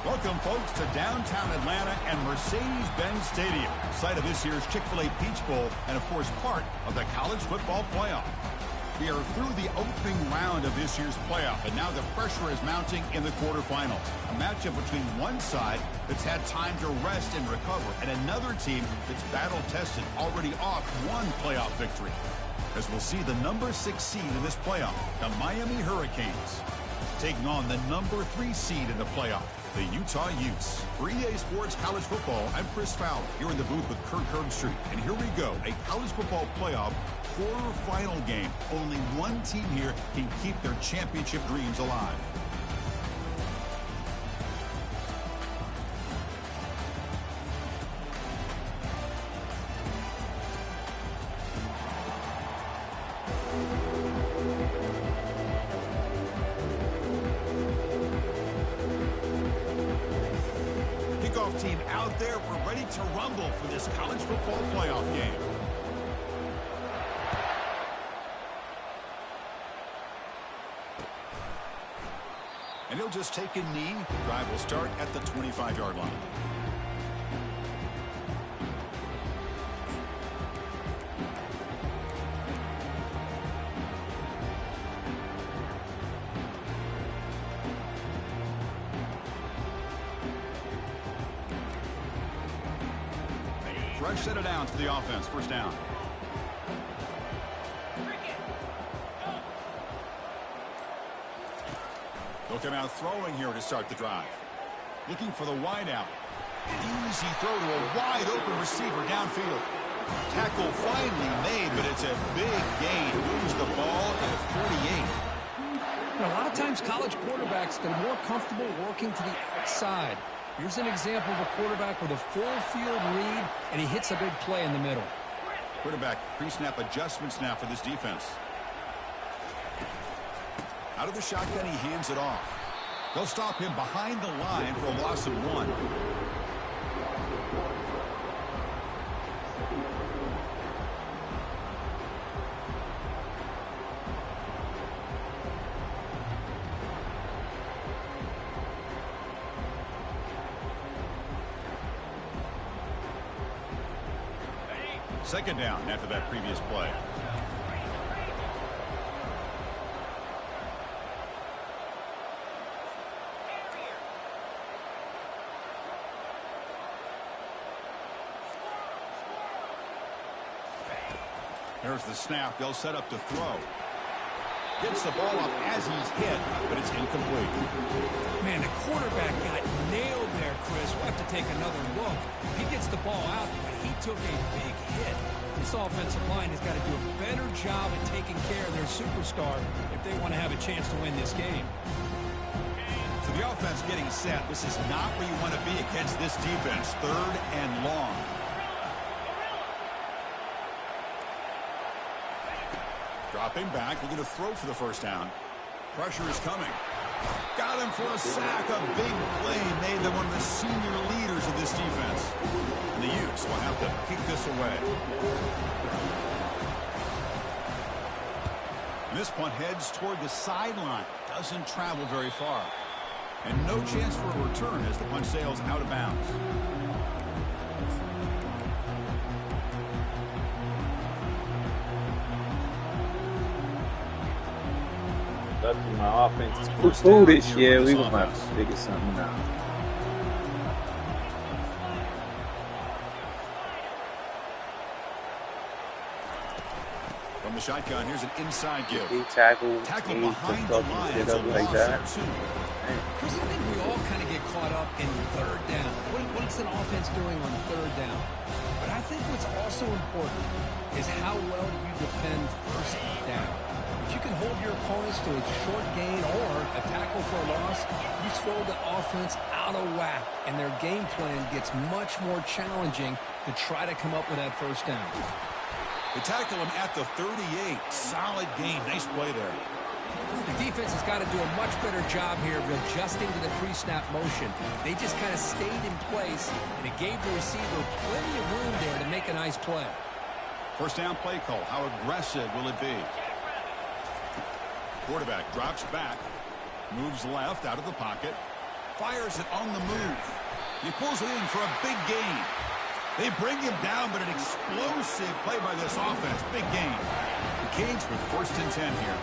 Welcome, folks, to downtown Atlanta and Mercedes-Benz Stadium, site of this year's Chick-fil-A Peach Bowl and, of course, part of the college football playoff. We are through the opening round of this year's playoff, and now the pressure is mounting in the quarterfinals. A matchup between one side that's had time to rest and recover, and another team that's battle-tested, already off one playoff victory. As we'll see the number 6 seed in this playoff, the Miami Hurricanes, taking on the number 3 seed in the playoff, the Utah Utes. For EA Sports College Football, I'm Chris Fowler, here in the booth with Kirk Herbstreit. And here we go, a college football playoff quarterfinal game. Only one team here can keep their championship dreams alive. Team out there, we're ready to rumble for this college football playoff game. And he'll just take a knee. The drive will start at the 25-yard line. Fresh set of downs for the offense. First down. They'll come out throwing here to start the drive. Looking for the wide out. Easy throw to a wide open receiver downfield. Tackle finally made, but it's a big gain. Moves the ball to the 48. Now, a lot of times college quarterbacks, they're more comfortable working to the outside. Here's an example of a quarterback with a full field read, and he hits a big play in the middle. Quarterback pre-snap adjustments now for this defense. Out of the shotgun, he hands it off. They'll stop him behind the line for a loss of 1. Second down after that previous play. There's the snap. They'll set up to throw. Gets the ball up as he's hit, but it's incomplete. Man, the quarterback got nailed there, Chris. We'll have to take another look. He gets the ball out, but he took a big hit. This offensive line has got to do a better job at taking care of their superstar if they want to have a chance to win this game. So the offense getting set. This is not where you want to be against this defense. 3rd and long. Dropping back, looking to throw for the first down. Pressure is coming. Got him for a sack. A big play made them one of the senior leaders of this defense. And the Utes will have to kick this away. And this punt heads toward the sideline. Doesn't travel very far. And no chance for a return as the punt sails out of bounds. My offense is full this year. We gonna have to figure something out. From the shotgun, here's an inside give. Tackle behind the line. It's a like loss that. of 2. Chris, I think we all kind of get caught up in 3rd down. What's an offense doing on 3rd down? But I think what's also important is how well you defend 1st down. If you can hold your opponents to a short gain or a tackle for a loss, you throw the offense out of whack, and their game plan gets much more challenging to try to come up with that 1st down. They tackle him at the 38. Solid gain. Nice play there. The defense has got to do a much better job here of adjusting to the pre-snap motion. They just kind of stayed in place, and it gave the receiver plenty of room there to make a nice play. First down play call. How aggressive will it be? Quarterback drops back, moves left out of the pocket. Fires it on the move. He pulls it in for a big gain. They bring him down, but an explosive play by this offense. Big gain. The Canes with 1st and 10 here.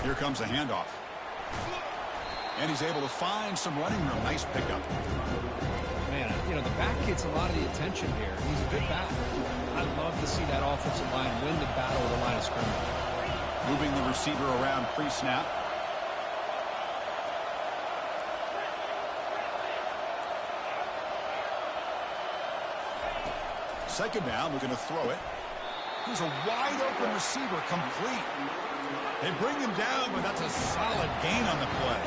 Here comes a handoff. And he's able to find some running room. Nice pickup. Man, you know, the back gets a lot of the attention here. He's a good back. I love to see that offensive line win the battle of the line of scrimmage. Moving the receiver around pre-snap. Second down, we're going to throw it. Here's a wide open receiver, complete. They bring him down, but that's a solid gain on the play.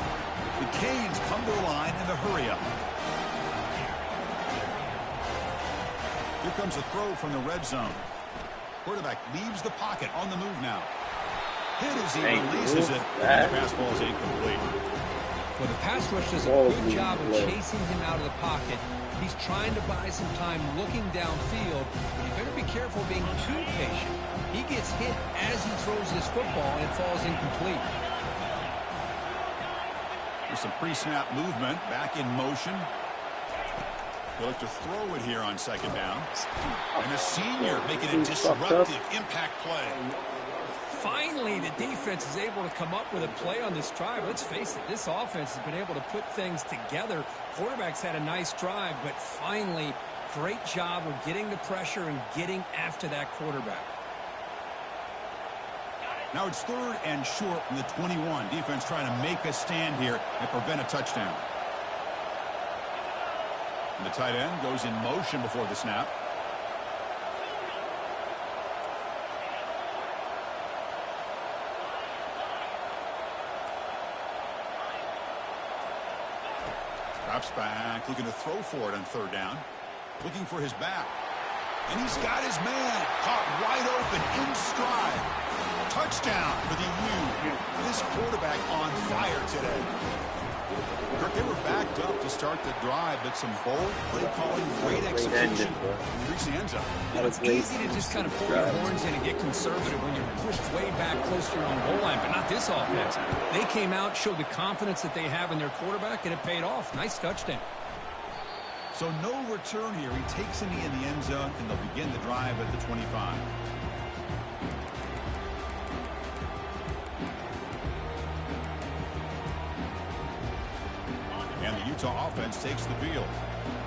The Canes come to the line in the hurry up. Here comes a throw from the red zone. Quarterback leaves the pocket on the move now. Hit as he releases it. And the pass ball is incomplete. Well, the pass rush does a good job of chasing him out of the pocket. He's trying to buy some time looking downfield. But you better be careful being too patient. He gets hit as he throws his football and it falls incomplete. There's some pre-snap movement. Back in motion. He'll look to throw it here on second down. And a senior making a disruptive impact play. Finally, the defense is able to come up with a play on this drive. Let's face it, this offense has been able to put things together. Quarterback's had a nice drive, but finally, great job of getting the pressure and getting after that quarterback. Now it's 3rd and short from the 21. Defense trying to make a stand here and prevent a touchdown. And the tight end goes in motion before the snap. Drops back, looking to throw for it on 3rd down. Looking for his back. And he's got his man caught wide open in stride. Touchdown for the U. This quarterback on fire today. Kirk, they were backed up to start the drive, but some bold play calling, great execution. Reach the end zone. It's easy to just kind of pull your horns in and get conservative when you're pushed way back close to your own goal line, but not this offense. They came out, showed the confidence that they have in their quarterback, and it paid off. Nice touchdown. So no return here. He takes a knee in the end zone, and they'll begin the drive at the 25. And the Utah offense takes the field.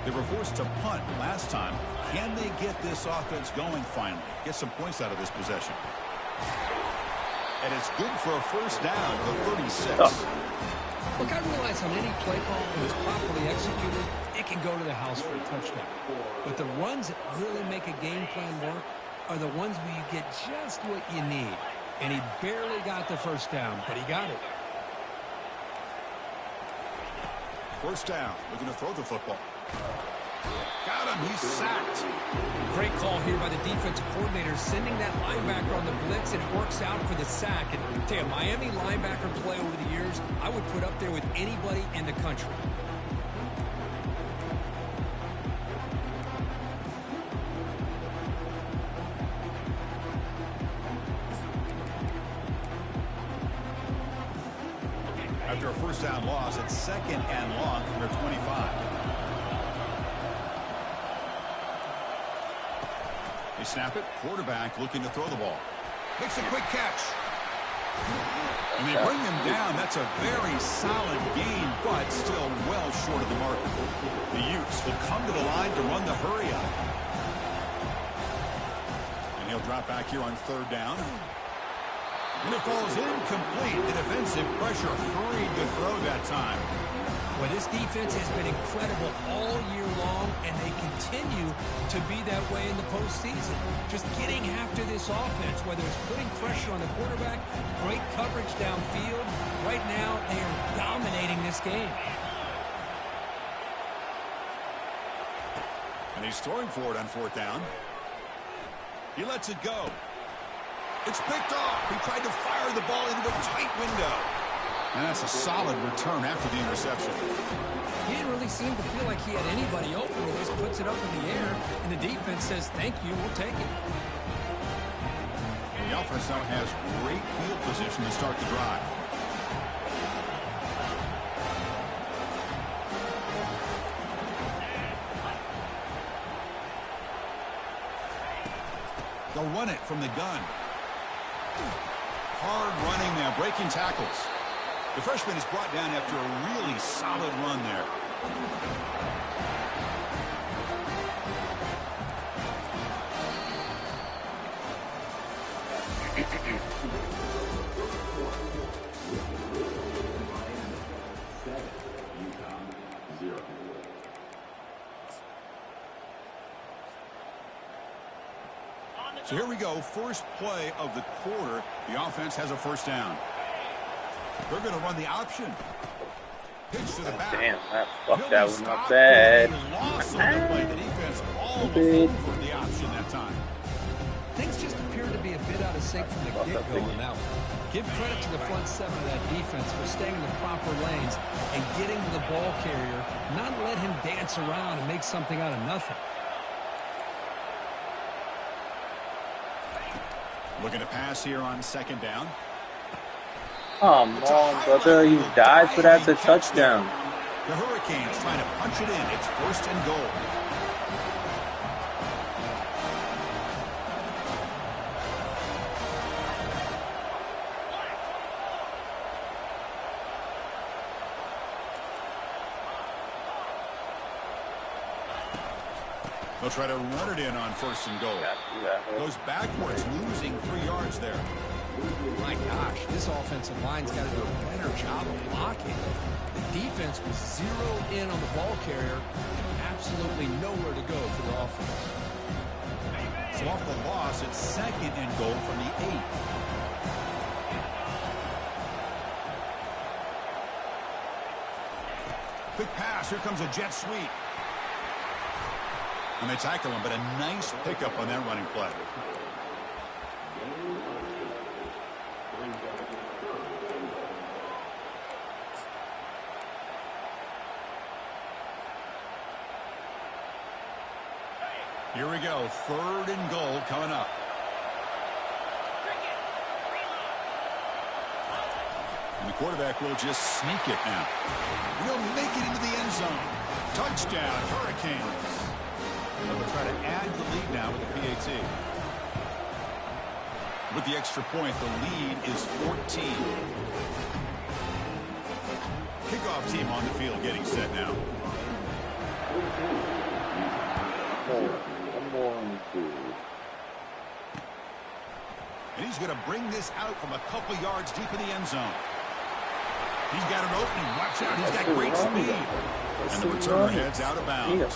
They were forced to punt last time. Can they get this offense going finally? Get some points out of this possession. And it's good for a first down to the 36. Look, I realize on any play call, when it's properly executed, it can go to the house for a touchdown. But the runs that really make a game plan work are the ones where you get just what you need. And he barely got the first down, but he got it. First down, looking to throw the football. Got him, he's sacked. Great call here by the defensive coordinator, sending that linebacker on the blitz, and it works out for the sack. And I'll tell you, Miami linebacker play over the years, I would put up there with anybody in the country. After a first down loss, it's 2nd and long from their 25. They snap it. Quarterback looking to throw the ball. Makes a quick catch. And they bring him down. That's a very solid gain, but still well short of the mark. The Utes will come to the line to run the hurry up. And he'll drop back here on 3rd down. And it falls incomplete. The defensive pressure hurried to throw that time. Well, this defense has been incredible all year long, and they continue to be that way in the postseason. Just getting after this offense, whether it's putting pressure on the quarterback, great coverage downfield. Right now, they are dominating this game. And he's throwing for it on 4th down. He lets it go. It's picked off. He tried to fire the ball into a tight window. And that's a solid return after the interception. He didn't really seem to feel like he had anybody open. He just puts it up in the air, and the defense says, thank you, we'll take it. The offense now has great field position to start the drive. They'll run it from the gun. Hard running now, breaking tackles. The freshman is brought down after a really solid run there. So here we go, first play of the quarter. The offense has a first down. They're going to run the option. Pitch to the back. Damn, that was not bad. The defense all over the option that time. Things just appeared to be a bit out of sync from the get-go on that one. Give credit to the front seven of that defense for staying in the proper lanes and getting to the ball carrier, not let him dance around and make something out of nothing. Looking to pass here on second down. Come on, brother. You died for that to touchdown. The Hurricanes trying to punch it in. It's first and goal. They'll try to run it in on first and goal. Goes backwards, losing 3 yards there. My gosh, this offensive line's got to do a better job of blocking. The defense was zeroed in on the ball carrier and absolutely nowhere to go for the offense. So off the loss, it's second and goal from the 8. Quick pass, here comes a jet sweep. And they tackle him, but a nice pickup on that running play. Here we go, third and goal coming up. And the quarterback will just sneak it now. He'll make it into the end zone. Touchdown, Hurricanes. They'll try to add the lead now with the PAT. With the extra point, the lead is 14. Kickoff team on the field getting set now. And he's going to bring this out from a couple yards deep in the end zone. He's got an opening. Watch out. He's got great speed. And the returner heads out of bounds.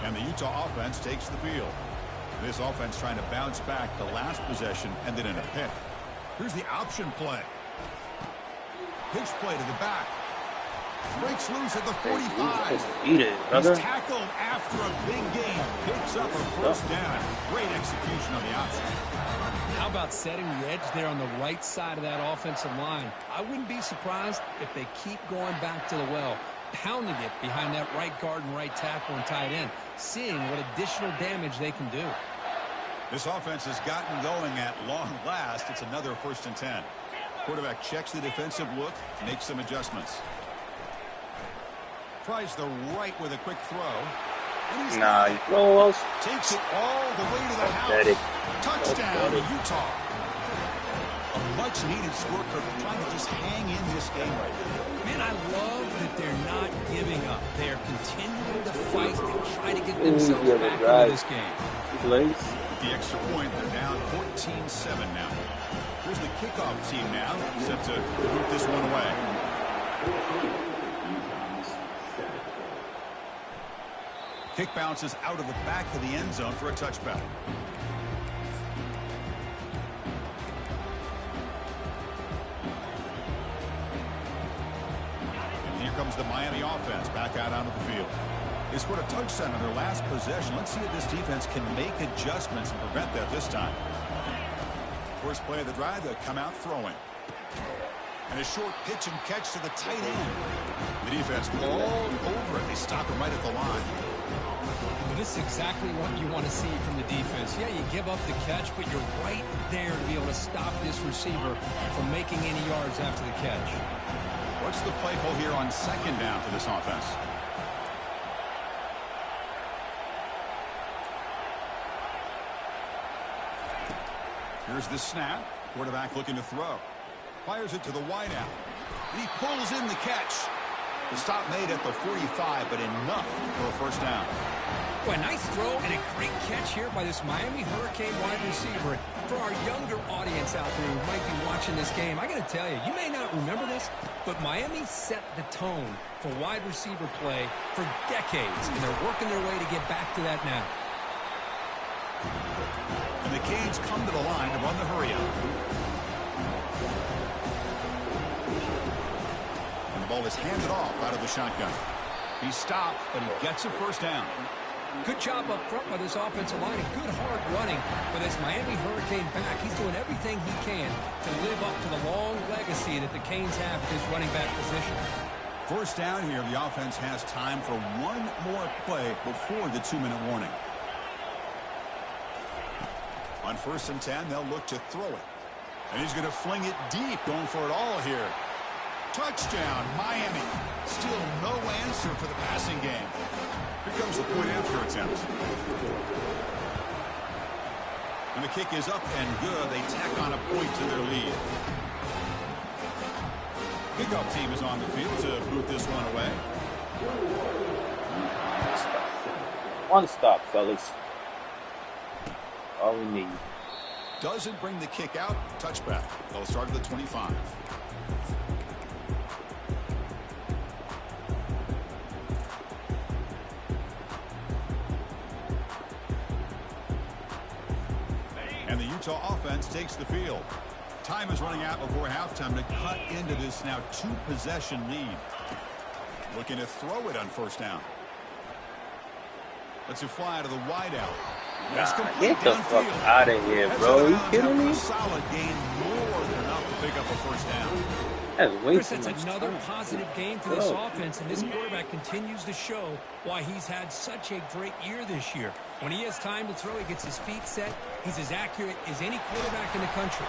And the Utah offense takes the field. This offense trying to bounce back. The last possession ended in a pick. Here's the option play. Pitch play to the back. Breaks loose at the 45. He's tackled after a big game. Picks up a first down. Great execution on the option. How about setting the edge there on the right side of that offensive line? I wouldn't be surprised if they keep going back to the well, pounding it behind that right guard and right tackle and tight end, seeing what additional damage they can do. This offense has gotten going at long last. It's another first and 10. Quarterback checks the defensive look, makes some adjustments. Tries the right with a quick throw. Nah, you close. Takes it all the way to the house. Touchdown to Utah. A much-needed score, trying to just hang in this game right now. Man, I love that they're not giving up. They are continuing to fight and try to get themselves back into this game. With the extra point, they're down 14-7 now. Here's the kickoff team now, set to put this one away. Kick bounces out of the back of the end zone for a touchback. And here comes the Miami offense back out onto the field. They scored a touchdown on their last possession. Let's see if this defense can make adjustments and prevent that this time. First play of the drive, they'll come out throwing. And a short pitch and catch to the tight end. The defense all over it. They stop him right at the line. Well, this is exactly what you want to see from the defense. Yeah, you give up the catch, but you're right there to be able to stop this receiver from making any yards after the catch. What's the play call here on second down for this offense? Here's the snap. Quarterback looking to throw. Fires it to the wideout. He pulls in the catch. The stop made at the 45, but enough for a first down. Well, a nice throw and a great catch here by this Miami Hurricane wide receiver. For our younger audience out there who might be watching this game, I got to tell you, you may not remember this, but Miami set the tone for wide receiver play for decades, and they're working their way to get back to that now. And the Canes come to the line to run the hurry-up. And the ball is handed off out of the shotgun. He stopped, but he gets a first down. Good job up front by this offensive line and good hard running for this Miami Hurricane back. He's doing everything he can to live up to the long legacy that the Canes have at this running back position. First down here, the offense has time for one more play before the 2-minute warning. On 1st and 10, they'll look to throw it. And he's going to fling it deep, going for it all here. Touchdown, Miami. Still no answer for the passing game. Here comes the point after attempt. And the kick is up and good. They tack on a point to their lead. Kickoff team is on the field to boot this one away. One stop, fellas. All we need. Doesn't bring the kick out. Touchback. They'll start at the 25. And the Utah offense takes the field. Time is running out before halftime to cut into this now 2-possession lead. Looking to throw it on first down. Let's it fly to the wideout. Nah, get the fuck out of here, bro. You kidding me? Solid gain, more than enough to pick up a first down. That's way Chris, too that's much another time. positive game for this offense, and this quarterback continues to show why he's had such a great year this year. When he has time to throw, he gets his feet set. He's as accurate as any quarterback in the country.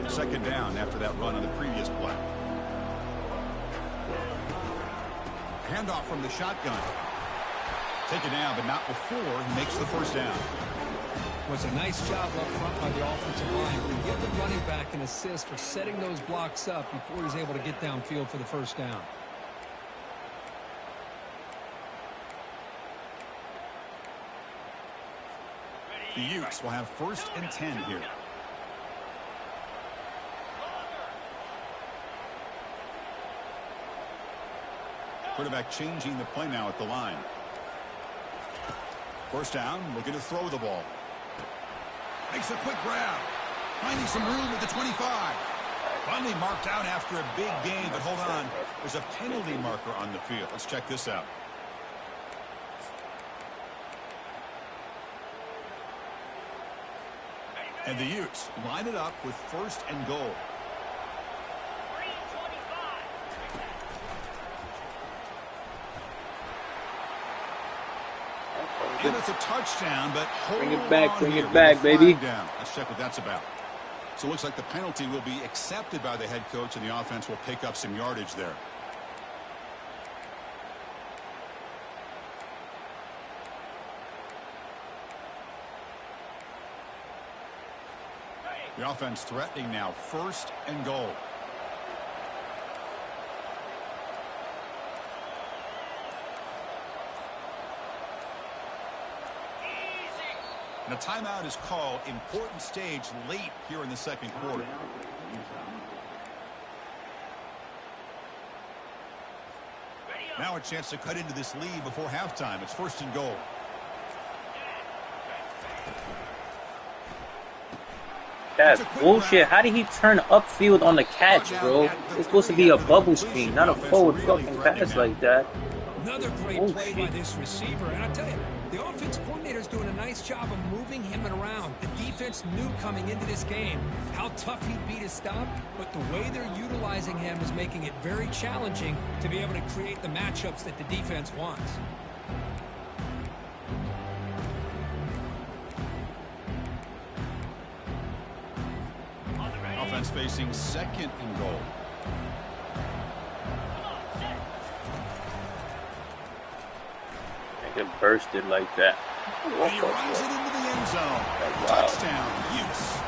Second down after that run on the previous play. Handoff from the shotgun. Take it down, but not before he makes the first down. Was a nice job up front by the offensive line to give the running back an assist for setting those blocks up before he's able to get downfield for the first down. The Utes will have 1st and 10 here. Quarterback changing the play now at the line. First down, looking to throw the ball. Makes a quick grab. Finding some room at the 25. Finally marked out after a big gain, but hold on. There's a penalty marker on the field. Let's check this out. And the Utes line it up with 1st and goal. And it's a touchdown, but Bring it back, baby. Down. Let's check what that's about. So it looks like the penalty will be accepted by the head coach, and the offense will pick up some yardage there. The offense threatening now, 1st and goal. And a timeout is called. Important stage late here in the second quarter. Now a chance to cut into this lead before halftime. It's 1st and goal. That's bullshit. How did he turn upfield on the catch, bro? It's supposed to be a bubble screen, not a forward fucking pass like that. Another great play by this receiver. And I'll tell you, the offense coordinator is doing a nice job of moving him around. The defense knew coming into this game how tough he'd be to stop, but the way they're utilizing him is making it very challenging to be able to create the matchups that the defense wants. Offense facing 2nd and goal. It bursted like that. And he runs it into the end zone. Wow. Touchdown, Utes.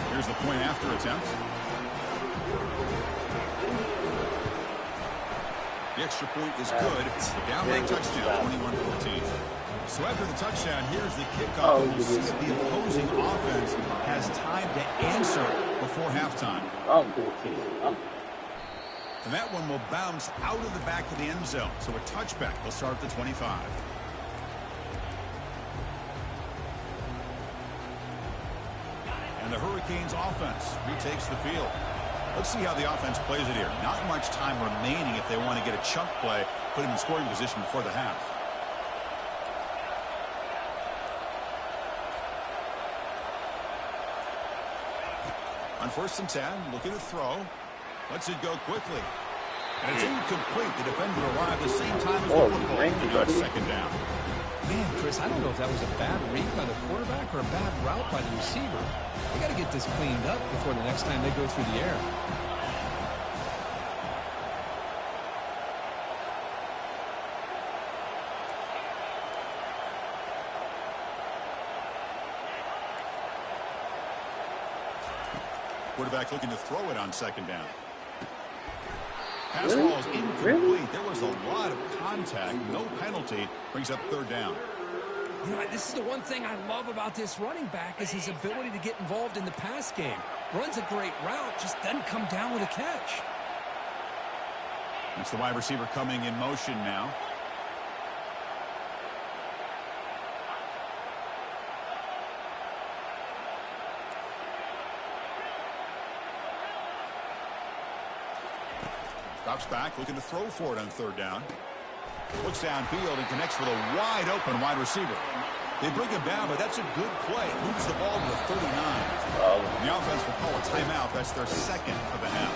Here's the point after attempt. The extra point is good. Downright touchdown, 21-14. So after the touchdown, here's the kickoff. We'll see if the opposing offense has time to answer before halftime. And that one will bounce out of the back of the end zone. So a touchback will start at the 25. And the Hurricanes offense retakes the field. Let's see how the offense plays it here. Not much time remaining if they want to get a chunk play, put him in scoring position before the half. On 1st and 10, looking to throw. Lets it go quickly. And it's incomplete. The defender arrived the same time as the football. He got 2nd down. Man, Chris, I don't know if that was a bad read by the quarterback or a bad route by the receiver. They got to get this cleaned up before the next time they go through the air. Quarterback looking to throw it on 2nd down. Pass ball is incomplete. There was a lot of contact. No penalty. Brings up 3rd down. You know, this is the one thing I love about this running back is his ability to get involved in the pass game. Runs a great route, just doesn't come down with a catch. It's the wide receiver coming in motion now. Drops back, looking to throw for it on 3rd down. Looks downfield and connects with a wide open wide receiver. They bring him down, but that's a good play. Moves the ball to the 39. The offense will call a timeout. That's their 2nd of the half.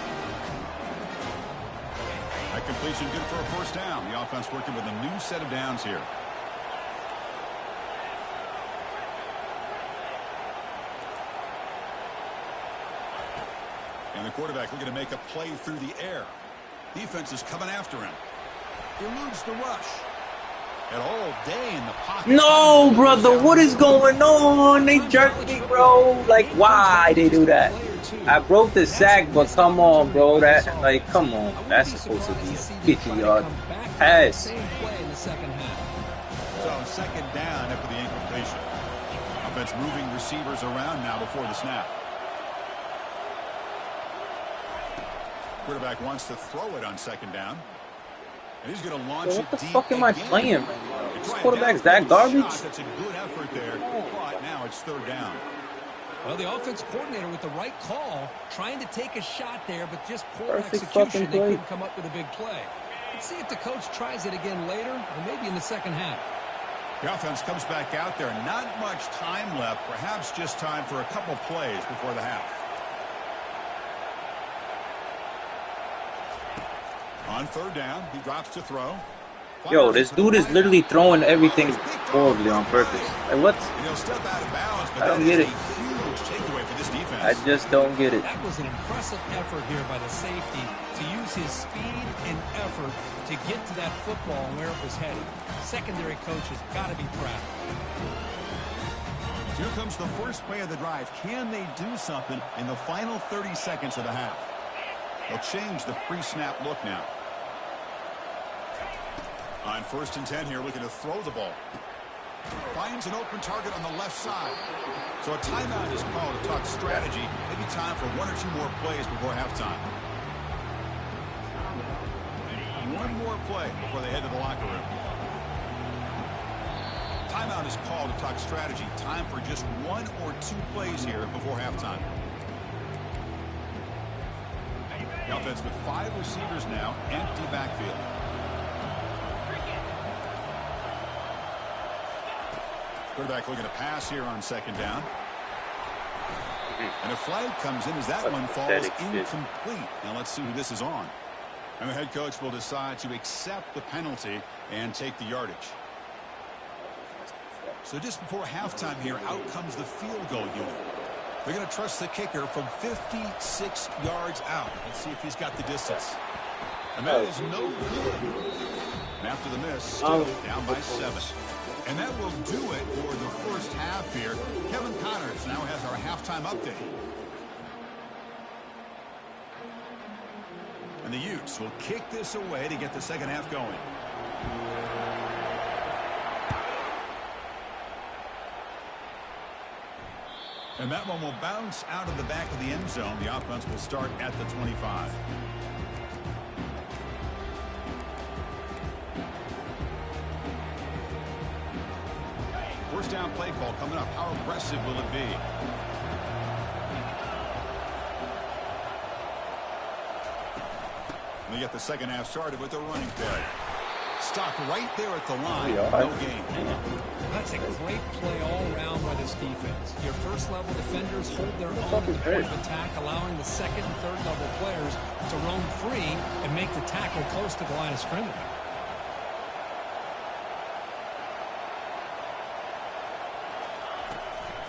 That completion good for a 1st down. The offense working with a new set of downs here. And the quarterback looking to make a play through the air. Defense is coming after him. Eludes the rush. And all day in the pocket. No, brother, what is going on? They jerked me, bro. Like, why they do that? I broke the sack, but come on, bro. That, like, come on. That's supposed to be a 50-yard pass. Same play in the 2nd half. So 2nd down after the incompletion. Offense moving receivers around now before the snap. Quarterback wants to throw it on 2nd down. And he's going to launch What it the deep fuck am I again. playing? It's This right quarterback's down that garbage? shot. That's a good effort there. But now it's 3rd down. Well, the offense coordinator with the right call, trying to take a shot there, but just poor Perfect execution. fucking They play. couldn't come up with a big play. Let's see if the coach tries it again later, or maybe in the 2nd half. The offense comes back out there. Not much time left. Perhaps just time for a couple plays before the half. On 3rd down, he drops to throw. Yo, this dude is literally throwing everything horribly on purpose. Like, what? And he'll step out of bounds, but I don't that get is it. a huge takeaway for this defense. I just don't get it. That was an impressive effort here by the safety to use his speed and effort to get to that football and where it was headed. Secondary coach has got to be proud. Here comes the first play of the drive. Can they do something in the final 30 seconds of the half? They'll change the pre-snap look now. On 1st and 10 here, looking to throw the ball. Finds an open target on the left side. So a timeout is called to talk strategy. Maybe time for 1 or 2 more plays before halftime. One more play before they head to the locker room. Timeout is called to talk strategy. Time for just 1 or 2 plays here before halftime. The offense with 5 receivers now, empty backfield. Quarterback looking to pass here on second down. And a flag comes in as that one falls incomplete. Now let's see who this is on. And the head coach will decide to accept the penalty and take the yardage. So just before halftime here, out comes the field goal unit. They're going to trust the kicker from 56 yards out. Let's see if he's got the distance. And that is no good. And after the miss, still down by 7. And that will do it for the first half here. Kevin Connors now has our halftime update. And the Utes will kick this away to get the second half going. And that one will bounce out of the back of the end zone. The offense will start at the 25. First down play call coming up. How aggressive will it be? We get the second half started with the running play. Stopped right there at the line. No gain. That's a great play all around by this defense. Your first level defenders hold their own at the point of attack, allowing the second and third level players to roam free and make the tackle close to the line of scrimmage.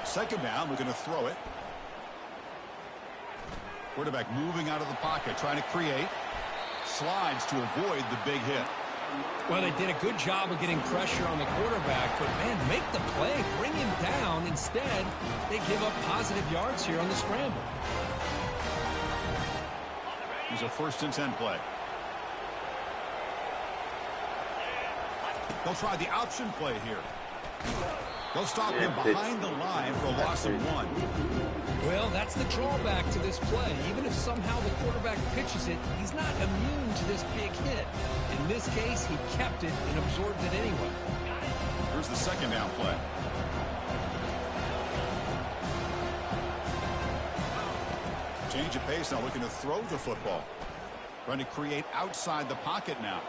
Second down, we're going to throw it. Quarterback moving out of the pocket, trying to create. Slides to avoid the big hit. Well, they did a good job of getting pressure on the quarterback, but, man, make the play, bring him down. Instead, they give up positive yards here on the scramble. Here's a 1st and 10 play. They'll try the option play here. They'll stop him behind the line for a loss of 1. Well, that's the drawback to this play. Even if somehow the quarterback pitches it, he's not immune to this big hit. In this case, he kept it and absorbed it anyway. Here's the second down play. Change of pace now, looking to throw the football. Trying to create outside the pocket now.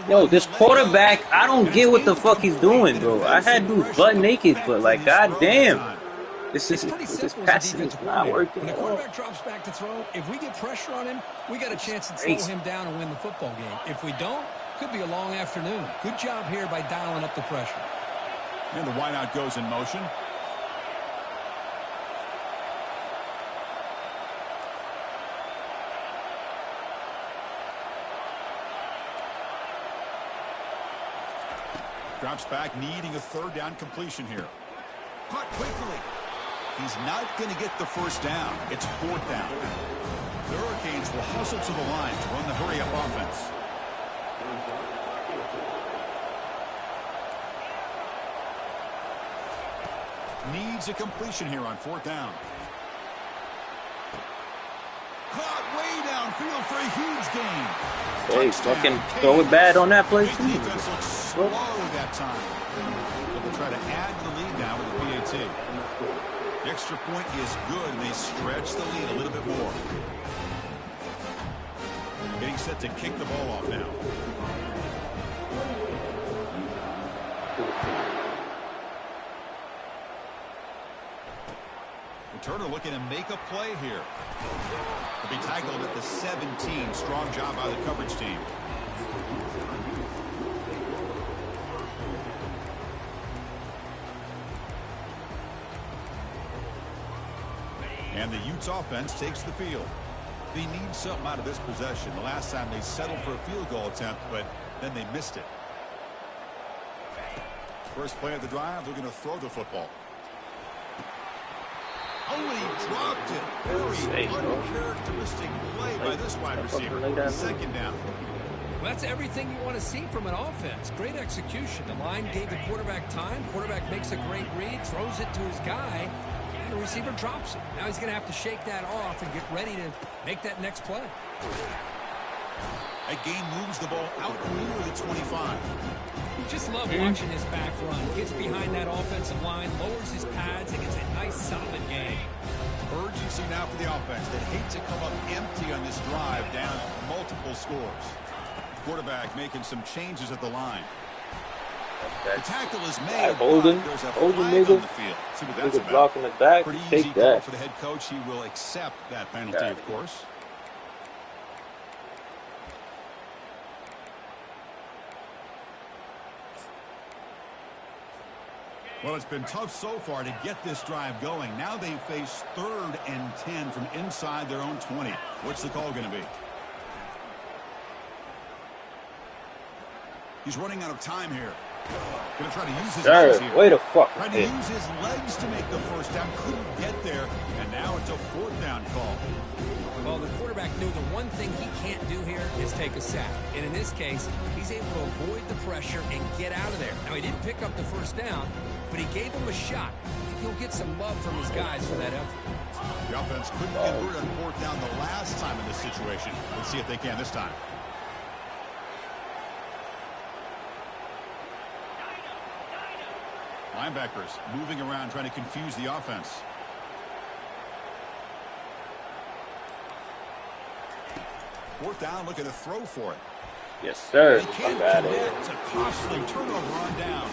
Yo, this quarterback, I don't get what the fuck he's doing, bro. I had dudes butt naked, but like, goddamn. This passing is not working. When the quarterback drops back to throw, if we get pressure on him, we got a chance to slow him down and win the football game. If we don't, could be a long afternoon. Good job here by dialing up the pressure. And the wideout goes in motion. Drops back, needing a 3rd down completion here. Caught quickly. He's not going to get the first down. It's 4th down. The Hurricanes will hustle to the line to run the hurry-up offense. Needs a completion here on 4th down. Caught way downfield for a huge gain. Hey, fucking throw it bad on that play, too. Defense looks slow that time. But they'll try to add the lead now with the PAT. The extra point is good, and they stretch the lead a little bit more. Getting set to kick the ball off now. Turner looking to make a play here. He'll be tackled at the 17. Strong job by the coverage team. And the Utes offense takes the field. They need something out of this possession. The last time they settled for a field goal attempt, but then they missed it. First play of the drive, they're going to throw the football. Oh, and he dropped it. Very uncharacteristic play by this wide receiver. 2nd down. Well, that's everything you want to see from an offense. Great execution. The line gave the quarterback time. Quarterback makes a great read, throws it to his guy, and the receiver drops it. Now he's going to have to shake that off and get ready to make that next play. That gain moves the ball out near the 25. Just love watching his back run. Gets behind that offensive line, lowers his pads, and gets a nice solid gain. Urgency now for the offense. They hate to come up empty on this drive, down multiple scores. Quarterback making some changes at the line. The tackle is made. Right, holding, there's a holding, flag nigga. on the field. See what that's Nigga about. blocking the back. Pretty Take easy call that. for the head coach. He will accept that penalty, of course. Well, it's been tough so far to get this drive going. Now they face 3rd and 10 from inside their own 20. What's the call going to be? He's running out of time here. Going to try to use his legs here. Wait a fuck. Trying to use his legs to make the first down. Couldn't get there. And now it's a 4th down call. Well, the quarterback knew the one thing he can't do here is take a sack. And in this case, he's able to avoid the pressure and get out of there. Now, he didn't pick up the first down, but he gave him a shot. I think he'll get some love from his guys for that effort. The offense couldn't convert on 4th down the last time in this situation. Let's see if they can this time. Linebackers moving around, trying to confuse the offense. Fourth down, looking to throw for it. Yes, sir. They can't connect. It's a costly turnover on down.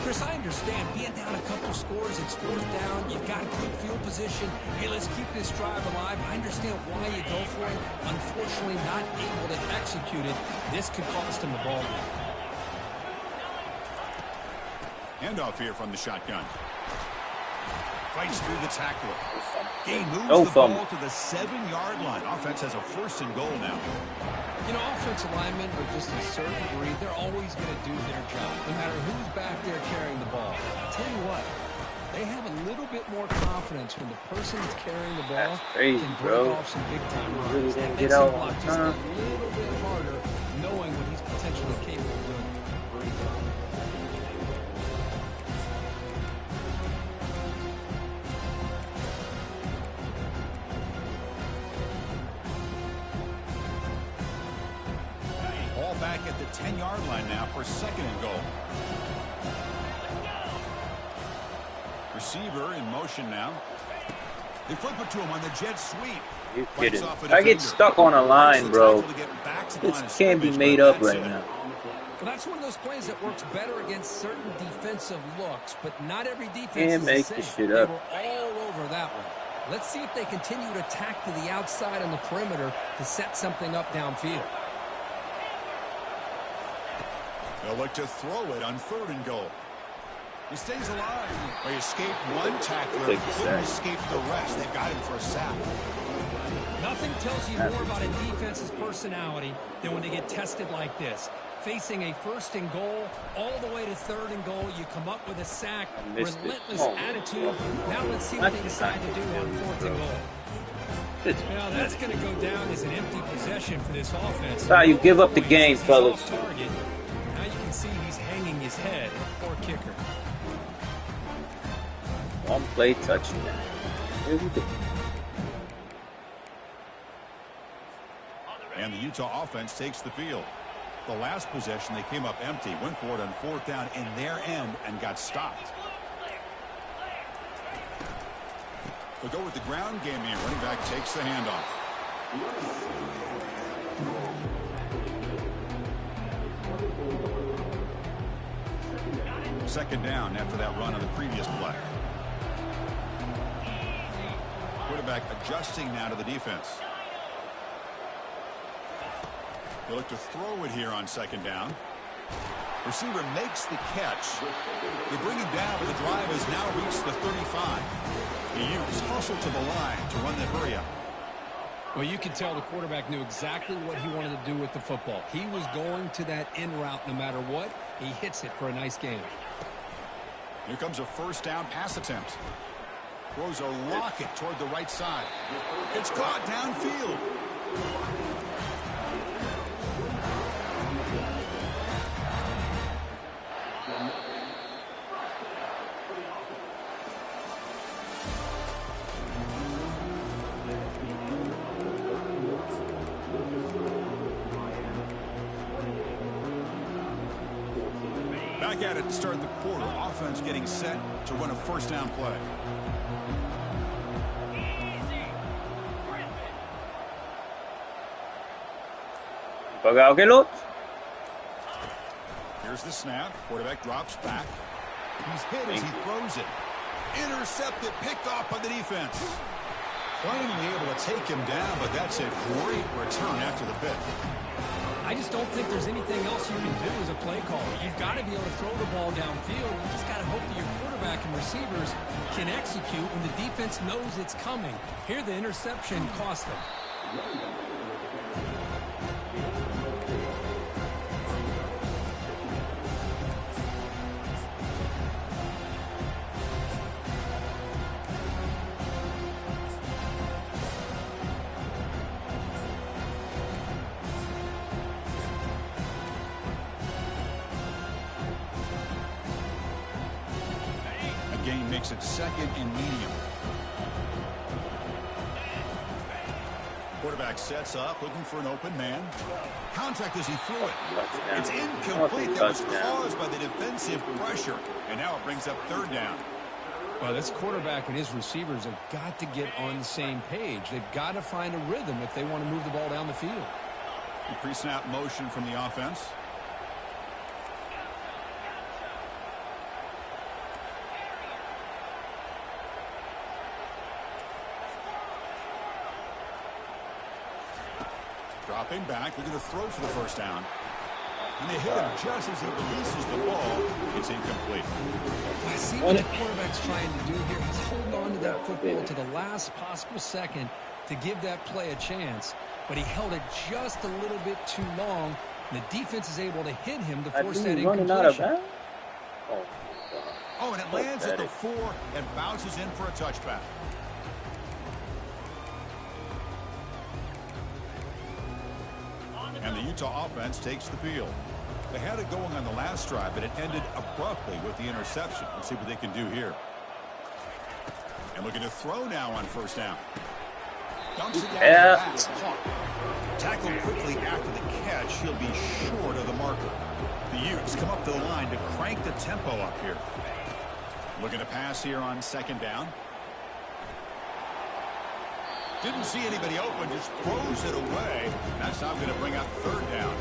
Chris, I understand being down a couple scores, it's 4th down, you've got a good field position. Hey, let's keep this drive alive. I understand why you go for it. Unfortunately, not able to execute it. This could cost him the ball game. Handoff here from the shotgun. Fights through the tackler. Gain moves the ball to the 7-yard line. Offense has a 1st and goal now. You know, offensive linemen are just a certain breed. They're always going to do their job, no matter who's back there carrying the ball. I'll tell you what, they have a little bit more confidence when the person that's carrying the ball can break off some big-time runs. Really That didn't makes get him out block on just a time. little bit harder, knowing what he's potentially capable of doing. Back at the 10-yard line now for 2nd and goal. Receiver in motion now. They flip it to him on the jet sweep. You kidding? I get stuck on a line, bro. This can't be made up right now. Well, that's one of those plays that works better against certain defensive looks, but not every defense Can't make is the this same. shit up. They were all over that one. Let's see if they continue to attack to the outside on the perimeter to set something up downfield. They'll look to throw it on 3rd and goal. He stays alive. They escaped one tackler. Couldn't escape the rest. They've got him for a sack. Nothing tells you more about a defense's personality than when they get tested like this. Facing a 1st and goal, all the way to 3rd and goal, you come up with a sack, relentless attitude. Now let's see what they decide to do on 4th and goal. Now that's going to go down as an empty possession for this offense. That's how you give up the game, fellas. Now you can see he's hanging his head. Poor kicker. One play touchdown. Here we go. And the Utah offense takes the field. The last possession, they came up empty, went for it on 4th down in their end and got stopped. They'll go with the ground game here. Running back takes the handoff. Second down after that run on the previous play. Quarterback adjusting now to the defense. They look to throw it here on 2nd down. Receiver makes the catch. They bring him down, but the drive has now reached the 35. The Utes hustle to the line to run the hurry up. Well, you can tell the quarterback knew exactly what he wanted to do with the football. He was going to that in route no matter what. He hits it for a nice gain. Here comes a 1st down pass attempt. Throws a rocket toward the right side. It's caught downfield. Back at it to start the quarter. Offense getting set to run a 1st down play. Here's the snap. Quarterback drops back. He's hit as he throws it. Intercepted, picked off by the defense. Finally able to take him down, but that's a great return after the pick. I just don't think there's anything else you can do as a play caller. You've got to be able to throw the ball downfield. You just got to hope that your quarterback and receivers can execute when the defense knows it's coming. Here, the interception cost them. Gain makes it second and medium. Quarterback sets up, looking for an open man. Contact as he threw it. It's incomplete. That was caused by the defensive pressure. And now it brings up third down. Well, this quarterback and his receivers have got to get on the same page. They've got to find a rhythm if they want to move the ball down the field. Pre-snap motion from the offense. Dropping back, looking to throw for the first down. And they hit him just as he releases the ball. It's incomplete. I see what the quarterback's trying to do here. He's holding on to that football to the last possible second to give that play a chance. But he held it just a little bit too long. And the defense is able to hit him to force that incompletion. Oh, and it lands at the 4 and bounces in for a touchback. And the Utah offense takes the field. They had it going on the last drive, but it ended abruptly with the interception. Let's see what they can do here. And looking to throw now on first down. Dumps it down the back. Tackled quickly after the catch. He'll be short of the marker. The Utes come up to the line to crank the tempo up here. Looking to pass here on second down. Didn't see anybody open, just throws it away. That's now going to bring up third down.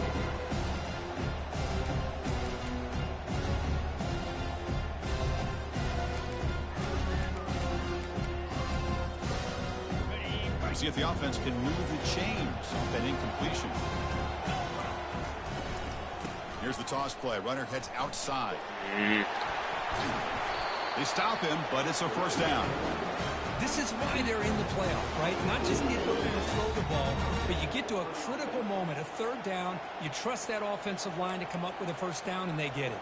See if the offense can move the chains off that incompletion. Here's the toss play. Runner heads outside. They stop him, but it's a first down. This is why they're in the playoff, right? Not just getting open to throw the ball, but you get to a critical moment, a third down. You trust that offensive line to come up with a first down, and they get it.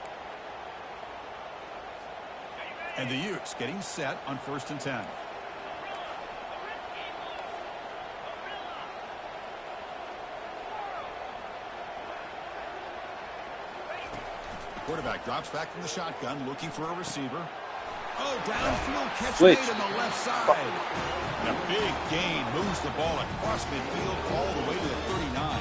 And the Utes getting set on 1st and 10. Quarterback drops back from the shotgun, looking for a receiver. Oh, downfield catch made on the left side. And a big gain moves the ball across midfield all the way to the 39.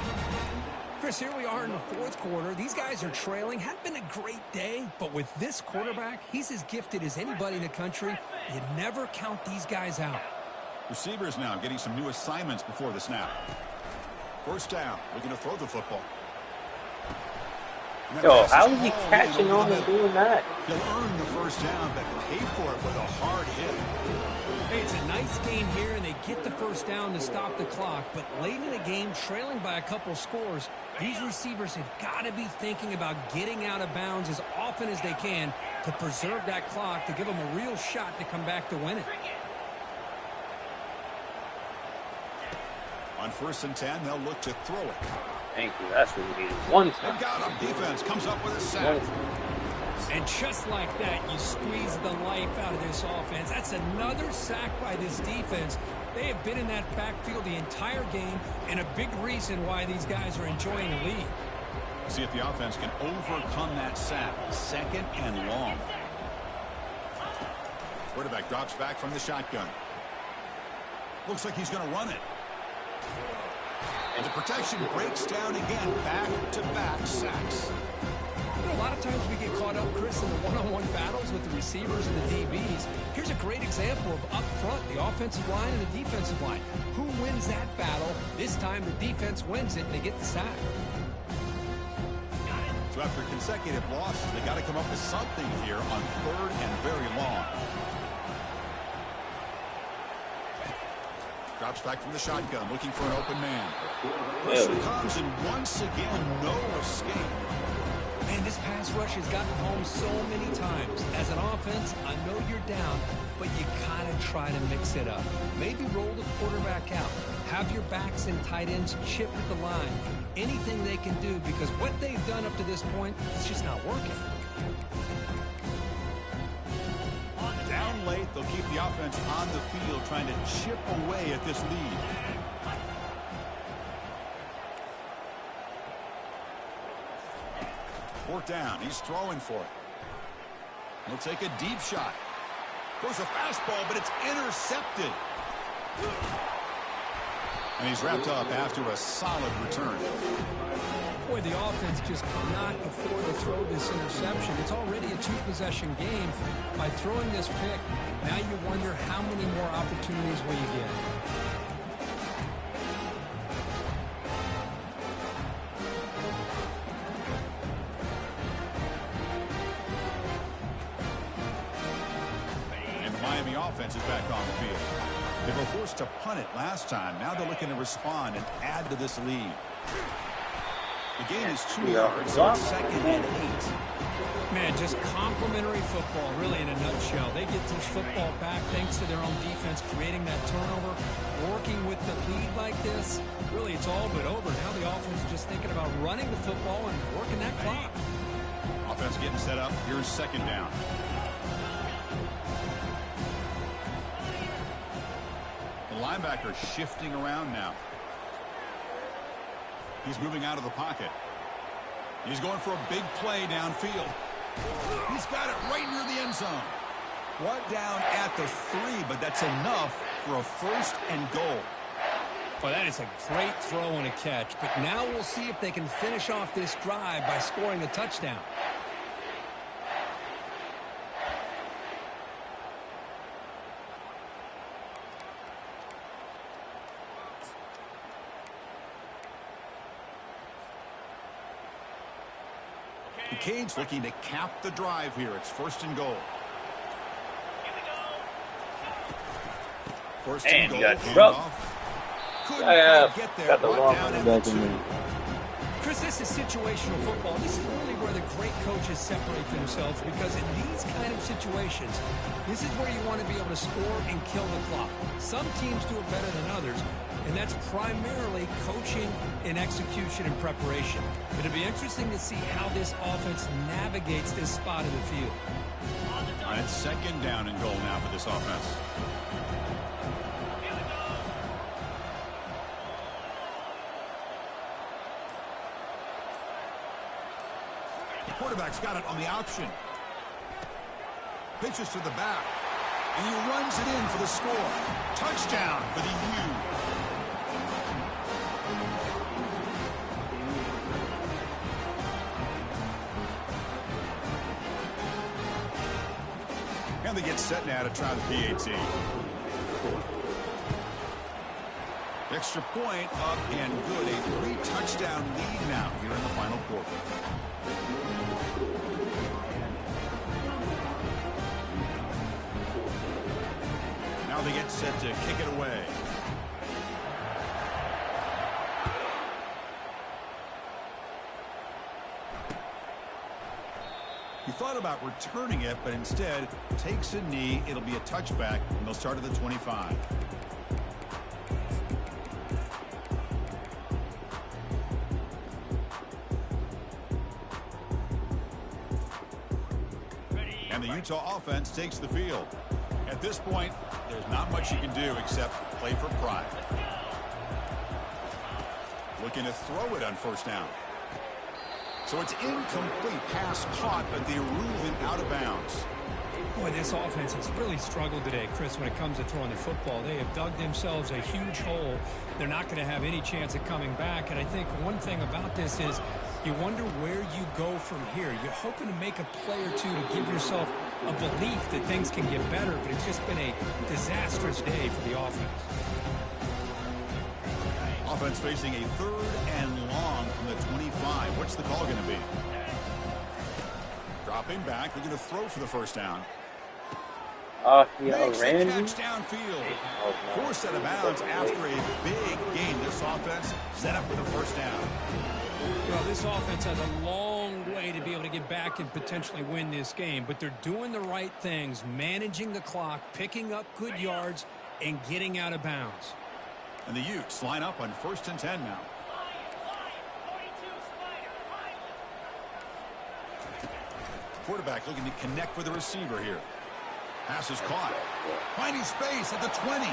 Chris, here we are in the fourth quarter. These guys are trailing. Hadn't been a great day, but with this quarterback, he's as gifted as anybody in the country. You never count these guys out. Receivers now getting some new assignments before the snap. First down, looking to throw the football. Yo, how is he catching on and doing that? He'll earn the first down, but pay for it with a hard hit. Hey, it's a nice game here, and they get the first down to stop the clock. But late in the game, trailing by a couple scores, these receivers have got to be thinking about getting out of bounds as often as they can to preserve that clock, to give them a real shot to come back to win it. On 1st and 10, they'll look to throw it. Thank you. That's what we needed. One time. They've got him. Defense comes up with a sack. And just like that, you squeeze the life out of this offense. That's another sack by this defense. They have been in that backfield the entire game, and a big reason why these guys are enjoying the lead. See if the offense can overcome that sack. 2nd and long. Quarterback drops back from the shotgun. Looks like he's going to run it. And the protection breaks down again. Back-to-back sacks. You know, a lot of times we get caught up, Chris, in the one-on-one battles with the receivers and the DBs. Here's a great example of up front, the offensive line and the defensive line. Who wins that battle? This time the defense wins it, and they get the sack. So So after consecutive losses, they got to come up with something here on 3rd and very long. Drops back from the shotgun, looking for an open man. Pressure comes, and once again, no escape. Man, this pass rush has gotten home so many times. As an offense, I know you're down, but you kind of try to mix it up. Maybe roll the quarterback out. Have your backs and tight ends chip at the line. Anything they can do, because what they've done up to this point is just not working. Down late, they'll keep the offense on the field, trying to chip away at this lead. Fourth down, he's throwing for it. He'll take a deep shot. Goes a fastball, but it's intercepted. And he's wrapped up after a solid return. Boy, the offense just cannot afford to throw this interception. It's already a 2-possession game. By throwing this pick, now you wonder how many more opportunities will you get. And the Miami offense is back on the field. They were forced to punt it last time. Now they're looking to respond and add to this lead. The gain is 2 yards, so it's 2nd and 8. Man, just complimentary football, really, in a nutshell. They get this football back thanks to their own defense, creating that turnover, working with the lead like this. Really, it's all but over. Now the offense is just thinking about running the football and working that clock. Offense getting set up. Here's 2nd down. The linebacker shifting around now. He's moving out of the pocket. He's going for a big play downfield. He's got it right near the end zone. Brought down at the 3, but that's enough for a 1st and goal. Well, that is a great throw and a catch. But now we'll see if they can finish off this drive by scoring a touchdown. The Canes looking to cap the drive here. It's 1st and goal. 1st and goal. Couldn't get there. Got the wrong one back in there. Chris, this is situational football. This is really where the great coaches separate themselves, because in these kind of situations, this is where you want to be able to score and kill the clock. Some teams do it better than others, and that's primarily coaching and execution and preparation. It'll be interesting to see how this offense navigates this spot in the field. All right, 2nd down and goal now for this offense. The quarterback's got it on the option. Pitches to the back. And he runs it in for the score. Touchdown for the U. And they get set now to try the PAT. Extra point up and good. A 3-touchdown lead now here in the final quarter. Now they get set to kick it away. He thought about returning it, but instead takes a knee. It'll be a touchback, and they'll start at the 25. And the Utah offense takes the field. At this point, there's not much you can do except play for pride. Looking to throw it on 1st down. So it's incomplete, pass caught, but they rule him out of bounds. Boy, this offense has really struggled today, Chris, when it comes to throwing the football. They have dug themselves a huge hole. They're not going to have any chance of coming back. And I think one thing about this is you wonder where you go from here. You're hoping to make a play or two to give yourself a belief that things can get better, but it's just been a disastrous day for the offense. Offense facing a 3rd and long from the 25. What's the call going to be? Dropping back, looking to throw for the first down. Makes the catch downfield. Forced out of bounds after a big gain. This offense set up for the first down. Well, this offense has a long way to be able to get back and potentially win this game, but they're doing the right things, managing the clock, picking up good yards, and getting out of bounds. And the Utes line up on 1st and 10 now. Quarterback looking to connect with the receiver here. Pass is caught. Finding space at the 20.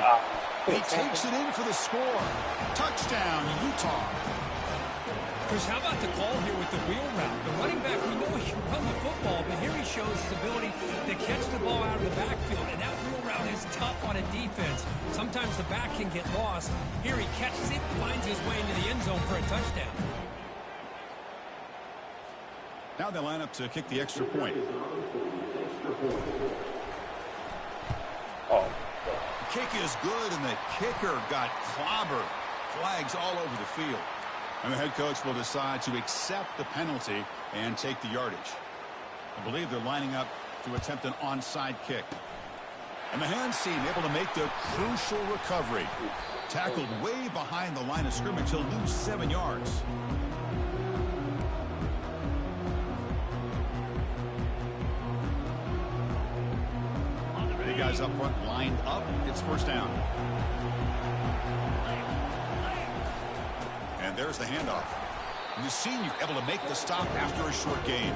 He takes it in for the score. Touchdown, Utah. Chris, how about the call here with the wheel route? The running back, we know he can run the football, but here he shows his ability to catch the ball out of the backfield, and that wheel route is tough on a defense. Sometimes the back can get lost. Here he catches it, finds his way into the end zone for a touchdown. Now they line up to kick the extra point. The kick is good, and the kicker got clobbered. Flags all over the field. And the head coach will decide to accept the penalty and take the yardage. I believe they're lining up to attempt an onside kick. And the hands team able to make the crucial recovery. Tackled way behind the line of scrimmage. He'll lose 7 yards. Guys up front lined up. It's first down. And there's the handoff. And the senior able to make the stop after a short gain.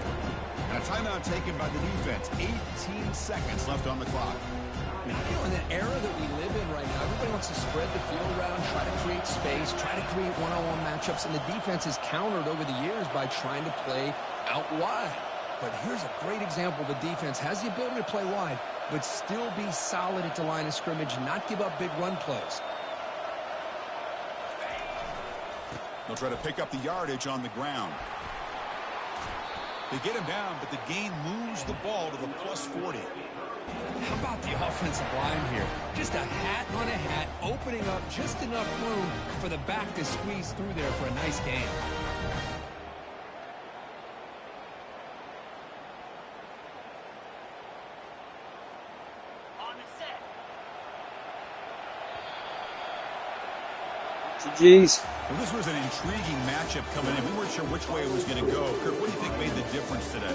And a timeout taken by the defense. 18 seconds left on the clock. You know, in the era that we live in right now, everybody wants to spread the field around, try to create space, try to create one-on-one matchups, and the defense has countered over the years by trying to play out wide. But here's a great example. The defense has the ability to play wide, but still be solid at the line of scrimmage, not give up big run plays. They'll try to pick up the yardage on the ground. They get him down, but the gain moves the ball to the +40. How about the offensive line here? Just a hat on a hat, opening up just enough room for the back to squeeze through there for a nice gain. GG's. Well, this was an intriguing matchup coming in. We weren't sure which way it was going to go. Kirk, what do you think made the difference today?